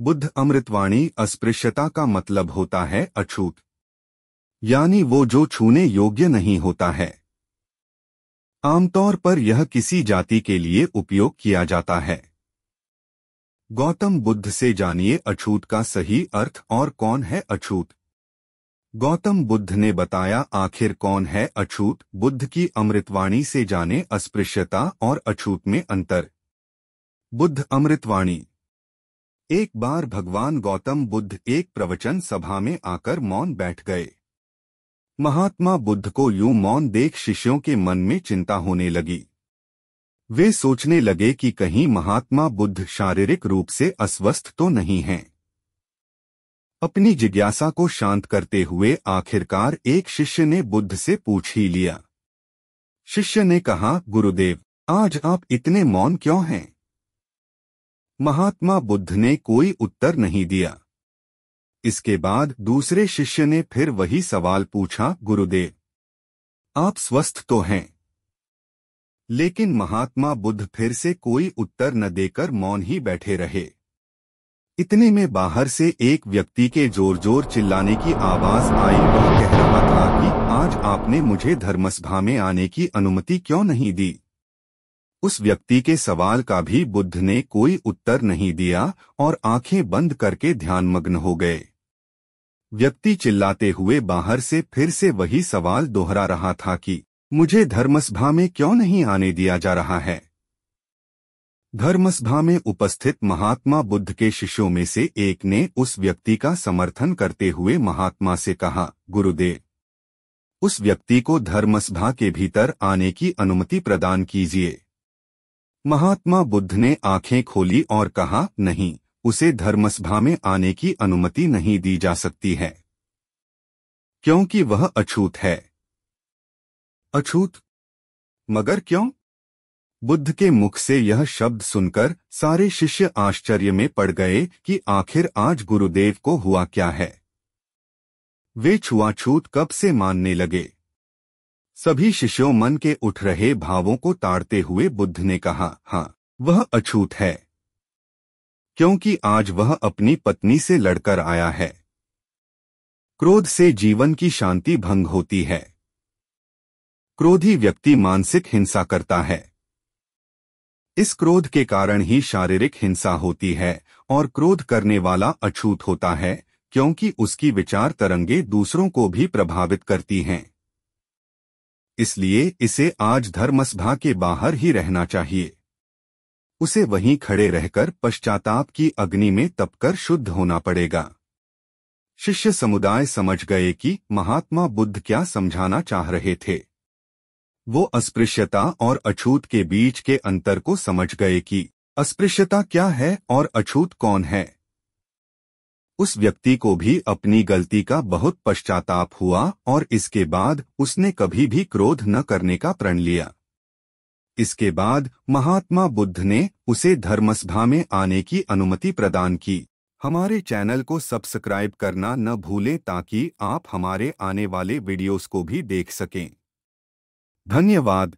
बुद्ध अमृतवाणी अस्पृश्यता का मतलब होता है अछूत, यानी वो जो छूने योग्य नहीं होता है। आमतौर पर यह किसी जाति के लिए उपयोग किया जाता है। गौतम बुद्ध से जानिए अछूत का सही अर्थ और कौन है अछूत। गौतम बुद्ध ने बताया आखिर कौन है अछूत। बुद्ध की अमृतवाणी से जाने अस्पृश्यता और अछूत में अंतर। बुद्ध अमृतवाणी। एक बार भगवान गौतम बुद्ध एक प्रवचन सभा में आकर मौन बैठ गए। महात्मा बुद्ध को यूं मौन देख शिष्यों के मन में चिंता होने लगी। वे सोचने लगे कि कहीं महात्मा बुद्ध शारीरिक रूप से अस्वस्थ तो नहीं हैं। अपनी जिज्ञासा को शांत करते हुए आखिरकार एक शिष्य ने बुद्ध से पूछ ही लिया। शिष्य ने कहा, गुरुदेव, आज आप इतने मौन क्यों हैं? महात्मा बुद्ध ने कोई उत्तर नहीं दिया। इसके बाद दूसरे शिष्य ने फिर वही सवाल पूछा, गुरुदेव, आप स्वस्थ तो हैं? लेकिन महात्मा बुद्ध फिर से कोई उत्तर न देकर मौन ही बैठे रहे। इतने में बाहर से एक व्यक्ति के जोर जोर चिल्लाने की आवाज आई। वह कह रहा था कि आज आपने मुझे धर्मसभा में आने की अनुमति क्यों नहीं दी? उस व्यक्ति के सवाल का भी बुद्ध ने कोई उत्तर नहीं दिया और आंखें बंद करके ध्यानमग्न हो गए। व्यक्ति चिल्लाते हुए बाहर से फिर से वही सवाल दोहरा रहा था कि मुझे धर्मसभा में क्यों नहीं आने दिया जा रहा है? धर्मसभा में उपस्थित महात्मा बुद्ध के शिष्यों में से एक ने उस व्यक्ति का समर्थन करते हुए महात्मा से कहा, गुरुदेव, उस व्यक्ति को धर्मसभा के भीतर आने की अनुमति प्रदान कीजिए। महात्मा बुद्ध ने आंखें खोली और कहा, नहीं, उसे धर्मसभा में आने की अनुमति नहीं दी जा सकती है, क्योंकि वह अछूत है। अछूत? मगर क्यों? बुद्ध के मुख से यह शब्द सुनकर सारे शिष्य आश्चर्य में पड़ गए कि आखिर आज गुरुदेव को हुआ क्या है। वे छुआछूत कब से मानने लगे। सभी शिष्यों मन के उठ रहे भावों को ताड़ते हुए बुद्ध ने कहा, हाँ, वह अछूत है, क्योंकि आज वह अपनी पत्नी से लड़कर आया है। क्रोध से जीवन की शांति भंग होती है। क्रोधी व्यक्ति मानसिक हिंसा करता है। इस क्रोध के कारण ही शारीरिक हिंसा होती है और क्रोध करने वाला अछूत होता है, क्योंकि उसकी विचार तरंगे दूसरों को भी प्रभावित करती हैं। इसलिए इसे आज धर्मसभा के बाहर ही रहना चाहिए। उसे वहीं खड़े रहकर पश्चाताप की अग्नि में तपकर शुद्ध होना पड़ेगा। शिष्य समुदाय समझ गए कि महात्मा बुद्ध क्या समझाना चाह रहे थे। वो अस्पृश्यता और अछूत के बीच के अंतर को समझ गए कि अस्पृश्यता क्या है और अछूत कौन है। उस व्यक्ति को भी अपनी गलती का बहुत पश्चाताप हुआ और इसके बाद उसने कभी भी क्रोध न करने का प्रण लिया। इसके बाद महात्मा बुद्ध ने उसे धर्मसभा में आने की अनुमति प्रदान की। हमारे चैनल को सब्सक्राइब करना न भूलें ताकि आप हमारे आने वाले वीडियोस को भी देख सकें। धन्यवाद।